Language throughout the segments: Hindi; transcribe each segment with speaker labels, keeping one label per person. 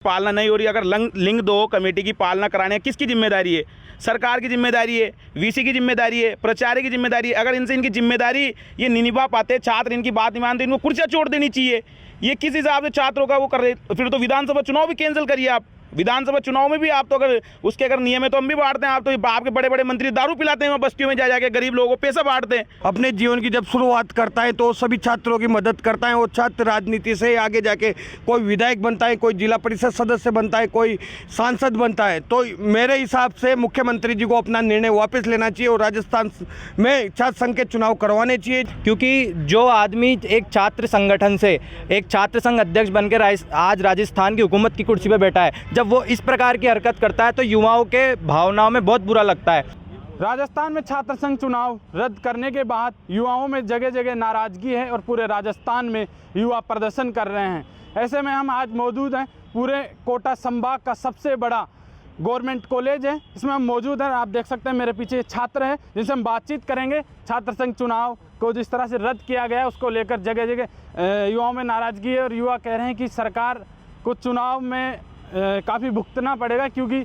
Speaker 1: पालना नहीं हो रही, अगर लिंग दो कमेटी की पालना कराने किसकी जिम्मेदारी है? सरकार की जिम्मेदारी है, वीसी की जिम्मेदारी है, प्राचार्य की जिम्मेदारी है। अगर इनसे इनकी जिम्मेदारी ये नहीं निभा पाते, छात्र इनकी बात नहीं मानते, इनको कुर्सियां छोड़ देनी चाहिए। ये किस हिसाब से छात्रों का वो कर रहे? फिर तो विधानसभा चुनाव भी कैंसिल करिए आप। विधानसभा चुनाव में भी आप तो अगर उसके अगर नियम है तो हम भी बांटते हैं। आप तो आपके बड़े बड़े मंत्री दारू पिलाते हैं, बस्तियों में जा जाके गरीब लोगों को पैसा बांटते हैं।
Speaker 2: अपने जीवन की जब शुरुआत करता है तो सभी छात्रों की मदद करता है। वो छात्र राजनीति से आगे जाके कोई विधायक बनता है, कोई जिला परिषद सदस्य बनता है, कोई सांसद बनता है। तो मेरे हिसाब से मुख्यमंत्री जी को अपना निर्णय वापस लेना चाहिए और राजस्थान में छात्र संघ के चुनाव करवाने चाहिए।
Speaker 3: क्योंकि जो आदमी एक छात्र संगठन से एक छात्र संघ अध्यक्ष बनकर आज राजस्थान की हुकूमत की कुर्सी पर बैठा है, जब वो इस प्रकार की हरकत करता है तो युवाओं के भावनाओं में बहुत बुरा लगता है।
Speaker 4: राजस्थान में छात्र संघ चुनाव रद्द करने के बाद युवाओं में जगह जगह नाराज़गी है और पूरे राजस्थान में युवा प्रदर्शन कर रहे हैं। ऐसे में हम आज मौजूद हैं पूरे कोटा संभाग का सबसे बड़ा गवर्नमेंट कॉलेज है, इसमें हम मौजूद हैं। आप देख सकते हैं मेरे पीछे छात्र हैं जिनसे हम बातचीत करेंगे। छात्र संघ चुनाव को जिस तरह से रद्द किया गया है उसको लेकर जगह जगह युवाओं में नाराज़गी है और युवा कह रहे हैं कि सरकार को चुनाव में काफ़ी भुगतना पड़ेगा, क्योंकि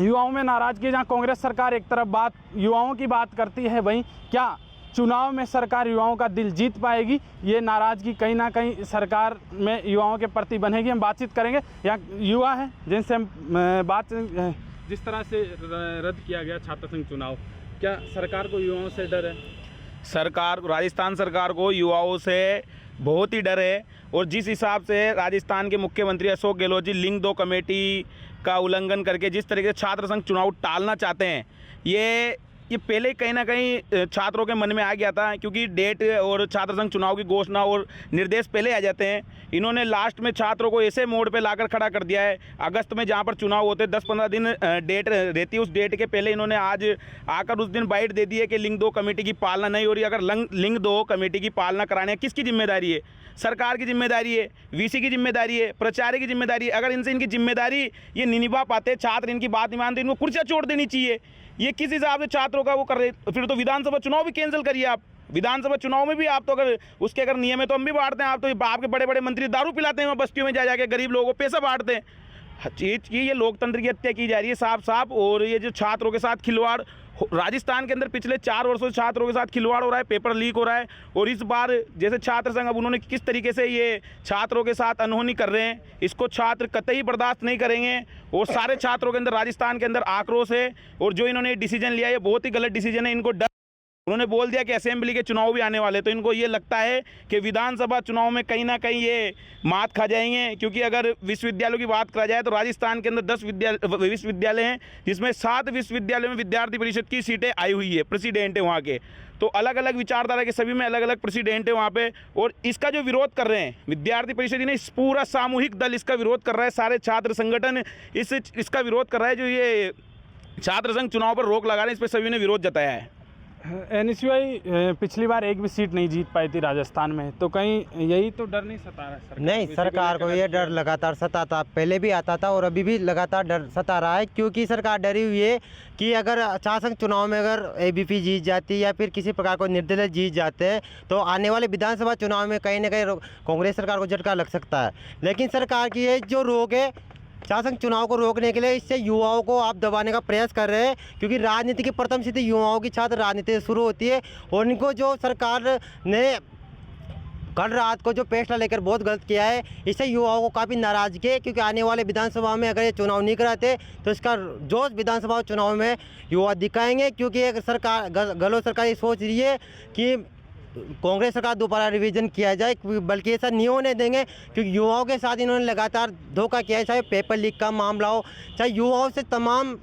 Speaker 4: युवाओं में नाराज़गी, जहां कांग्रेस सरकार एक तरफ युवाओं की बात करती है, वहीं क्या चुनाव में सरकार युवाओं का दिल जीत पाएगी? ये नाराज़गी कहीं ना कहीं सरकार में युवाओं के प्रति बनेगी। हम बातचीत करेंगे। यहाँ युवा हैं जिनसे हम जिस तरह से रद्द किया गया छात्र संघ चुनाव, क्या सरकार को युवाओं से डर है?
Speaker 1: राजस्थान सरकार को युवाओं से बहुत ही डर है। और जिस हिसाब से राजस्थान के मुख्यमंत्री अशोक गहलोत जी लिंग दो कमेटी का उल्लंघन करके जिस तरीके से छात्र संघ चुनाव टालना चाहते हैं, ये पहले कहीं ना कहीं छात्रों के मन में आ गया था, क्योंकि डेट और छात्र संघ चुनाव की घोषणा और निर्देश पहले आ जाते हैं। इन्होंने लास्ट में छात्रों को ऐसे मोड़ पे लाकर खड़ा कर दिया है। अगस्त में जहां पर चुनाव होते 10-15 दिन डेट रहती है, उस डेट के पहले इन्होंने आज आकर उस दिन बाइट दे दी है कि लिंग दो कमेटी की पालना नहीं हो रही। अगर लिंग दो कमेटी की पालना कराने किसकी जिम्मेदारी है? सरकार की जिम्मेदारी है, वीसी की जिम्मेदारी है, प्राचार्य की जिम्मेदारी है। अगर इनसे इनकी जिम्मेदारी ये नहीं निभा पाते, छात्र इनकी बात नहीं मानते, इनको कुर्सियां छोड़ देनी चाहिए। ये किस हिसाब से छात्रों का वो कर रहे? फिर तो विधानसभा चुनाव भी कैंसिल करिए आप। विधानसभा चुनाव में भी आप तो अगर उसके अगर नियम है तो हम भी बांटते हैं। आप तो आपके बड़े बड़े मंत्री दारू पिलाते हैं, बस्तियों में जा जाके गरीब लोगों को पैसा बांटते हैं। चीज ये लोकतंत्र की हत्या की जा रही है साफ साफ। और ये जो छात्रों के साथ खिलवाड़ राजस्थान के अंदर पिछले 4 वर्षों से छात्रों के साथ खिलवाड़ हो रहा है, पेपर लीक हो रहा है। और इस बार जैसे छात्र संघ अब उन्होंने किस तरीके से ये छात्रों के साथ अनहोनी कर रहे हैं, इसको छात्र कतई बर्दाश्त नहीं करेंगे। और सारे छात्रों के अंदर राजस्थान के अंदर आक्रोश है। और जो इन्होंने डिसीजन लिया है बहुत ही गलत डिसीजन है। इनको डर, उन्होंने बोल दिया कि असेंबली के चुनाव भी आने वाले, तो इनको ये लगता है कि विधानसभा चुनाव में कहीं ना कहीं ये मात खा जाएंगे। क्योंकि अगर विश्वविद्यालयों की बात करा जाए तो राजस्थान के अंदर 10 विश्वविद्यालय हैं, जिसमें 7 विश्वविद्यालयों में विद्यार्थी परिषद की सीटें आई हुई है, प्रेसिडेंट है वहाँ के। तो अलग अलग विचारधारा के सभी में अलग अलग प्रेसिडेंट है वहाँ पे। और इसका जो विरोध कर रहे हैं विद्यार्थी परिषद, नहीं पूरा सामूहिक दल इसका विरोध कर रहा है। सारे छात्र संगठन इसका विरोध कर रहा है। जो ये छात्र संघ चुनाव पर रोक लगा रहे हैं, इस पर सभी ने विरोध जताया है।
Speaker 4: NSUI पिछली बार एक भी सीट नहीं जीत पाई थी राजस्थान में, तो कहीं यही तो डर नहीं सता रहा सरकार?
Speaker 5: नहीं, सरकार को ये डर लगातार सताता, पहले भी आता था और अभी भी लगातार डर सता रहा है। क्योंकि सरकार डरी हुई है कि अगर छात्र संघ चुनाव में अगर ABP जीत जाती है या फिर किसी प्रकार को निर्दलीय जीत जाते हैं तो आने वाले विधानसभा चुनाव में कहीं ना कहीं कांग्रेस सरकार को झटका लग सकता है। लेकिन सरकार की ये जो रोक है छात्र संघ चुनाव को रोकने के लिए, इससे युवाओं को आप दबाने का प्रयास कर रहे हैं। क्योंकि राजनीति की प्रथम सिद्धि युवाओं की छात्र राजनीति से शुरू होती है। और इनको जो सरकार ने कल रात को जो फैसला लेकर बहुत गलत किया है, इससे युवाओं को काफ़ी नाराज़गी है। क्योंकि आने वाले विधानसभा में अगर ये चुनाव नहीं कराते तो इसका जोश विधानसभा चुनाव में युवा दिखाएंगे। क्योंकि एक सरकार गहलोत सरकार ये सोच रही है कि कांग्रेस सरकार दोबारा रिवीजन किया जाए, बल्कि ऐसा नहीं होने देंगे। क्योंकि युवाओं के साथ इन्होंने लगातार धोखा किया है, चाहे पेपर लीक का मामला हो, चाहे युवाओं से तमाम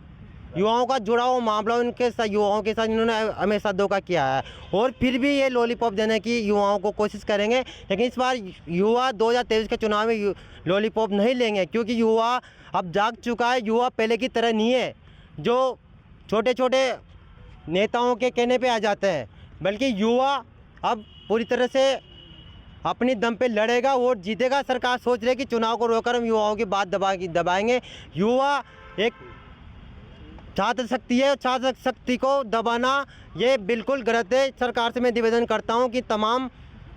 Speaker 5: युवाओं का जुड़ा हुआ मामला हो, उनके साथ युवाओं के साथ इन्होंने हमेशा धोखा किया है। और फिर भी ये लॉलीपॉप देने की युवाओं को कोशिश करेंगे। लेकिन इस बार युवा 2023 के चुनाव में लॉलीपॉप नहीं लेंगे। क्योंकि युवा अब जाग चुका है। युवा पहले की तरह नहीं है जो छोटे छोटे नेताओं के कहने पर आ जाते हैं, बल्कि युवा अब पूरी तरह से अपनी दम पे लड़ेगा और जीतेगा। सरकार सोच रही है कि चुनाव को रोककर हम युवाओं की बात दबाएंगे। युवा एक छात्र शक्ति है, छात्र शक्ति को दबाना ये बिल्कुल गलत है। सरकार से मैं निवेदन करता हूं कि तमाम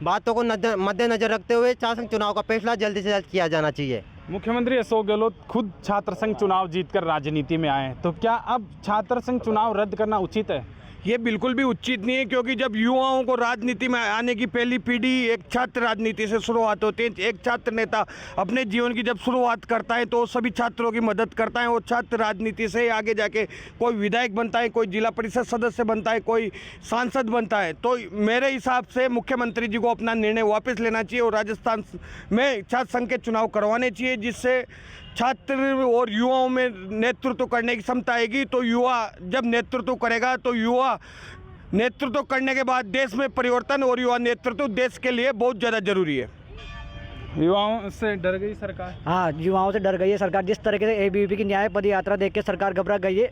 Speaker 5: बातों को मद्देनजर रखते हुए छात्र संघ चुनाव का फैसला जल्दी से जल्द किया जाना चाहिए।
Speaker 4: मुख्यमंत्री अशोक गहलोत खुद छात्र संघ चुनाव जीतकर राजनीति में आए हैं, तो क्या अब छात्र संघ चुनाव रद्द करना उचित है?
Speaker 2: ये बिल्कुल भी उचित नहीं है, क्योंकि जब युवाओं को राजनीति में आने की पहली पीढ़ी एक छात्र राजनीति से शुरुआत होती है। एक छात्र नेता अपने जीवन की जब शुरुआत करता है तो सभी छात्रों की मदद करता है। वो छात्र राजनीति से आगे जाके कोई विधायक बनता है, कोई जिला परिषद सदस्य बनता है, कोई सांसद बनता है। तो मेरे हिसाब से मुख्यमंत्री जी को अपना निर्णय वापस लेना चाहिए और राजस्थान में छात्र संघ के चुनाव करवाने चाहिए, जिससे छात्र और युवाओं में नेतृत्व करने की क्षमता आएगी। तो युवा जब नेतृत्व करेगा तो युवा नेतृत्व करने के बाद देश में परिवर्तन, और युवा नेतृत्व देश के लिए बहुत ज़्यादा जरूरी है।
Speaker 4: युवाओं से डर गई सरकार?
Speaker 6: हाँ, युवाओं से डर गई है सरकार। जिस तरीके से एबीवीपी की न्याय पद यात्रा देख के सरकार घबरा गई है,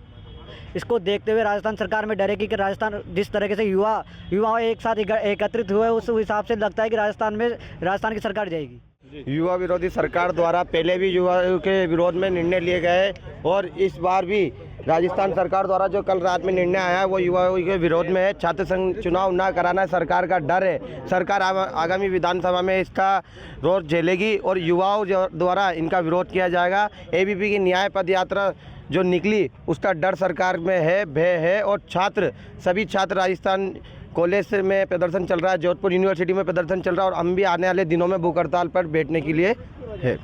Speaker 6: इसको देखते हुए राजस्थान सरकार में डरेगी कि राजस्थान जिस तरीके से युवा एक साथ एकत्रित हुए, उस हिसाब से लगता है कि राजस्थान की सरकार जाएगी।
Speaker 5: युवा विरोधी सरकार द्वारा पहले भी युवाओं के विरोध में निर्णय लिए गए और इस बार भी राजस्थान सरकार द्वारा जो कल रात में निर्णय आया है वो युवाओं के विरोध में है। छात्र संघ चुनाव ना कराना सरकार का डर है। सरकार आगामी विधानसभा में इसका रोष झेलेगी और युवाओं द्वारा इनका विरोध किया जाएगा। एबीपी की न्याय पद यात्रा जो निकली उसका डर सरकार में है, भय है। और सभी छात्र राजस्थान कॉलेज में प्रदर्शन चल रहा है, जोधपुर यूनिवर्सिटी में प्रदर्शन चल रहा है और हम भी आने वाले दिनों में भूख हड़ताल पर बैठने के लिए है।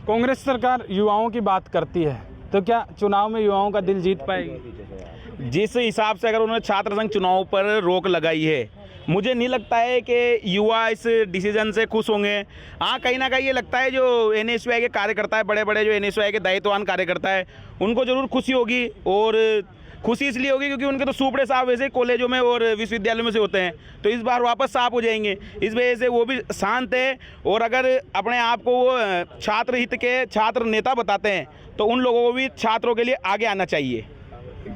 Speaker 4: कांग्रेस सरकार युवाओं की बात करती है, तो क्या चुनाव में युवाओं का दिल जीत पाएगी?
Speaker 1: जिस हिसाब से अगर उन्होंने छात्र संघ चुनाव पर रोक लगाई है, मुझे नहीं लगता है कि युवा इस डिसीजन से खुश होंगे। हाँ, कहीं ना कहीं ये लगता है जो एनएसयूआई के कार्यकर्ता है, बड़े बड़े जो एनएसयूआई के दायित्ववान कार्यकर्ता है, उनको जरूर खुशी होगी। और खुशी इसलिए होगी क्योंकि उनके तो सुपड़े साहब वैसे कॉलेजों में और विश्वविद्यालयों में से होते हैं, तो इस बार वापस साफ हो जाएंगे। इस वजह से वो भी शांत है। और अगर अपने आप को वो छात्र हित के छात्र नेता बताते हैं तो उन लोगों को भी छात्रों के लिए आगे आना चाहिए।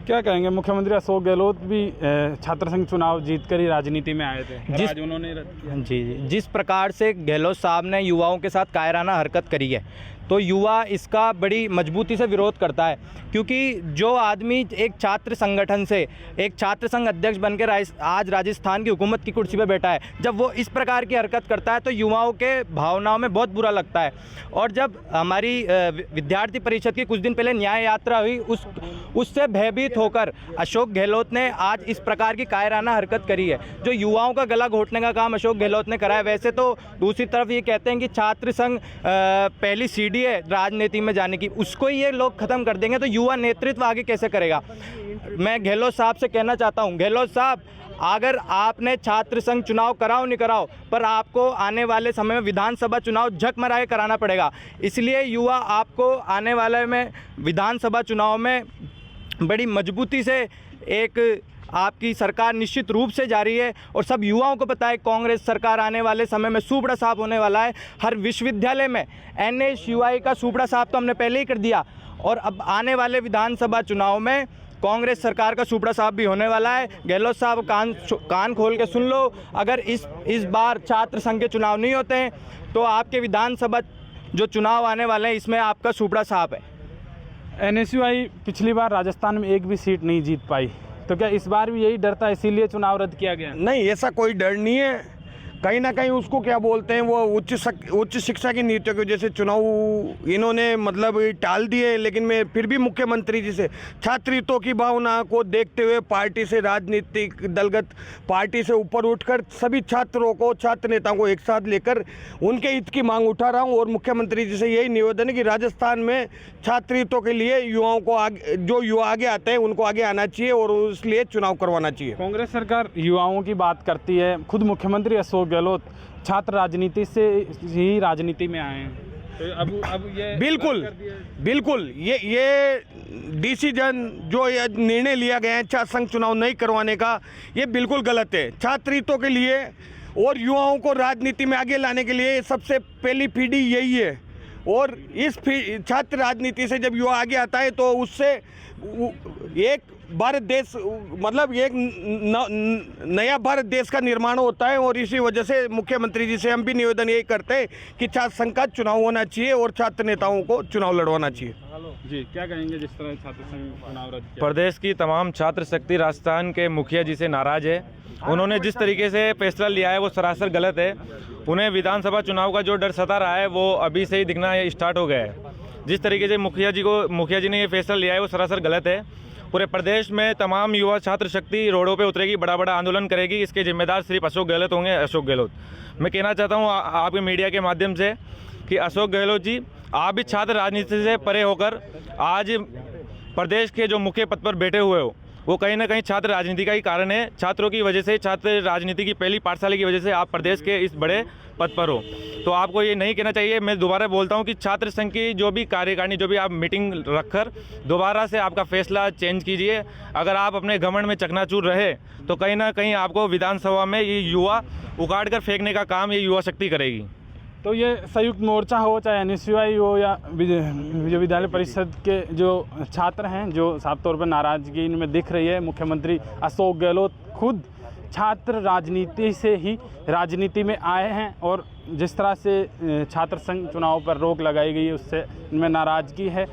Speaker 4: क्या कहेंगे? मुख्यमंत्री अशोक गहलोत भी छात्र संघ चुनाव जीतकर ही राजनीति में आए थे, आज उन्होंने रद्द किया।
Speaker 3: जी, जिस प्रकार से गहलोत साहब ने युवाओं के साथ कायराना हरकत करी है, तो युवा इसका बड़ी मजबूती से विरोध करता है। क्योंकि जो आदमी एक छात्र संगठन से एक छात्र संघ अध्यक्ष बनकर आज राजस्थान की हुकूमत की कुर्सी पर बैठा है, जब वो इस प्रकार की हरकत करता है तो युवाओं के भावनाओं में बहुत बुरा लगता है। और जब हमारी विद्यार्थी परिषद की कुछ दिन पहले न्याय यात्रा हुई, उससे भयभीत होकर अशोक गहलोत ने आज इस प्रकार की कायराना हरकत करी है, जो युवाओं का गला घोटने का काम अशोक गहलोत ने करा है। वैसे तो दूसरी तरफ ये कहते हैं कि छात्र संघ पहली सीढ़ी है राजनीति में जाने की, उसको ही ये लोग खत्म कर देंगे, तो युवा नेतृत्व आगे कैसे करेगा? मैं गहलोत साहब से कहना चाहता हूं, गहलोत साहब, अगर आपने छात्र संघ चुनाव कराओ नहीं कराओ, पर आपको आने वाले समय में विधानसभा चुनाव झक मरा के कराना पड़ेगा। इसलिए युवा आपको आने वाले में विधानसभा चुनाव में बड़ी मजबूती से एक आपकी सरकार निश्चित रूप से जारी है। और सब युवाओं को पता है कांग्रेस सरकार आने वाले समय में सुपड़ा साफ होने वाला है। हर विश्वविद्यालय में एनएसयूआई का सुपड़ा साफ तो हमने पहले ही कर दिया, और अब आने वाले विधानसभा चुनाव में कांग्रेस सरकार का सुपड़ा साफ भी होने वाला है। गहलोत साहब कान खोल के सुन लो, अगर इस बार छात्र संघ के चुनाव नहीं होते हैं तो आपके विधानसभा जो चुनाव आने वाले हैं इसमें आपका सुपड़ा साफ है।
Speaker 4: एनएसयूआई पिछली बार राजस्थान में एक भी सीट नहीं जीत पाई, तो क्या इस बार भी यही डर था, इसीलिए चुनाव रद्द किया गया?
Speaker 2: नहीं, ऐसा कोई डर नहीं है। कहीं ना कहीं उसको क्या बोलते हैं, वो उच्च शिक्षा की नीतियों की वजह से चुनाव इन्होंने मतलब टाल दिए। लेकिन मैं फिर भी मुख्यमंत्री जी से छात्र हितों की भावना को देखते हुए पार्टी से, राजनीतिक दलगत पार्टी से ऊपर उठकर सभी छात्रों को, छात्र नेताओं को एक साथ लेकर उनके हित की मांग उठा रहा हूँ। और मुख्यमंत्री जी से यही निवेदन है कि राजस्थान में छात्र हितों के लिए युवाओं को जो युवा आगे आते हैं उनको आगे आना चाहिए और इसलिए चुनाव करवाना चाहिए।
Speaker 4: कांग्रेस सरकार युवाओं की बात करती है, खुद मुख्यमंत्री अशोक गहलोत छात्र राजनीति से ही राजनीति में आए हैं, तो अब ये
Speaker 2: बिल्कुल ये डिसीजन जो ये निर्णय लिया गया है छात्र संघ चुनाव नहीं करवाने का, ये बिल्कुल गलत है। छात्र हितों के लिए और युवाओं को राजनीति में आगे लाने के लिए सबसे पहली पीढ़ी यही है। और इस छात्र राजनीति से जब युवा आगे आता है तो उससे एक भारत देश, मतलब एक नया भारत देश का निर्माण होता है। और इसी वजह से मुख्यमंत्री जी से हम भी निवेदन यही करते हैं कि छात्र संघ का चुनाव होना चाहिए और छात्र नेताओं को चुनाव लड़वाना चाहिए।
Speaker 4: जी, क्या कहेंगे जिस तरह छात्र संघ चुनाव रद्द किया?
Speaker 7: प्रदेश की तमाम छात्र शक्ति राजस्थान के मुखिया जी से नाराज है। उन्होंने जिस तरीके से फैसला लिया है वो सरासर गलत है। उन्हें विधानसभा चुनाव का जो डर सता रहा है वो अभी से ही दिखना स्टार्ट हो गया है। जिस तरीके से मुखिया जी ने ये फैसला लिया है वो सरासर गलत है। पूरे प्रदेश में तमाम युवा छात्र शक्ति रोडों पे उतरेगी, बड़ा बड़ा आंदोलन करेगी। इसके जिम्मेदार सिर्फ अशोक गहलोत होंगे, अशोक गहलोत। मैं कहना चाहता हूँ आपके मीडिया के माध्यम से कि अशोक गहलोत जी, आप भी छात्र राजनीति से परे होकर आज प्रदेश के जो मुख्य पद पर बैठे हुए हो, वो कहीं ना कहीं छात्र राजनीति का ही कारण है। छात्रों की वजह से, छात्र राजनीति की पहली पाठशाला की वजह से आप प्रदेश के इस बड़े पद पर हो। तो आपको ये नहीं कहना चाहिए। मैं दोबारा बोलता हूँ कि छात्र संघ की जो भी कार्यकारिणी, जो भी आप मीटिंग रखकर दोबारा से आपका फैसला चेंज कीजिए। अगर आप अपने घमंड में चकनाचूर रहे तो कहीं ना कहीं आपको विधानसभा में ये युवा उखाड़ कर फेंकने का काम ये युवा शक्ति करेगी।
Speaker 4: तो ये संयुक्त मोर्चा हो, चाहे NSUI हो या विद्यालय परिषद के जो छात्र हैं, जो साफ तौर पर नाराज़गी इनमें दिख रही है। मुख्यमंत्री अशोक गहलोत खुद छात्र राजनीति से ही राजनीति में आए हैं और जिस तरह से छात्र संघ चुनाव पर रोक लगाई गई है उससे इनमें नाराज़गी है।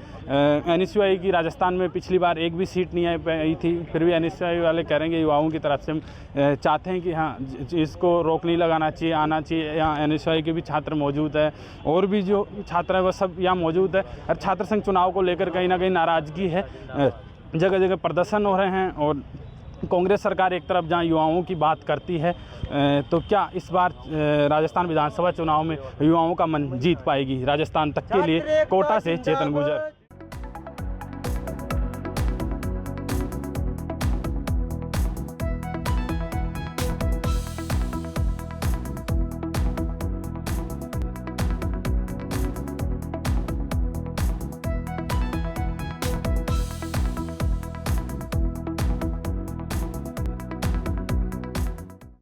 Speaker 4: NSUI की राजस्थान में पिछली बार एक भी सीट नहीं आई थी, फिर भी NSUI वाले करेंगे युवाओं की तरफ से हम चाहते हैं कि हाँ इसको रोक नहीं लगाना चाहिए, आना चाहिए। यहाँ NSUI के भी छात्र मौजूद है और भी जो छात्र हैं वह सब यहाँ मौजूद है। और छात्र संघ चुनाव को लेकर कहीं ना कहीं नाराज़गी है, जगह जगह प्रदर्शन हो रहे हैं। और कांग्रेस सरकार एक तरफ जहां युवाओं की बात करती है, तो क्या इस बार राजस्थान विधानसभा चुनाव में युवाओं का मन जीत पाएगी? राजस्थान तक के लिए कोटा से चेतन गुर्जर।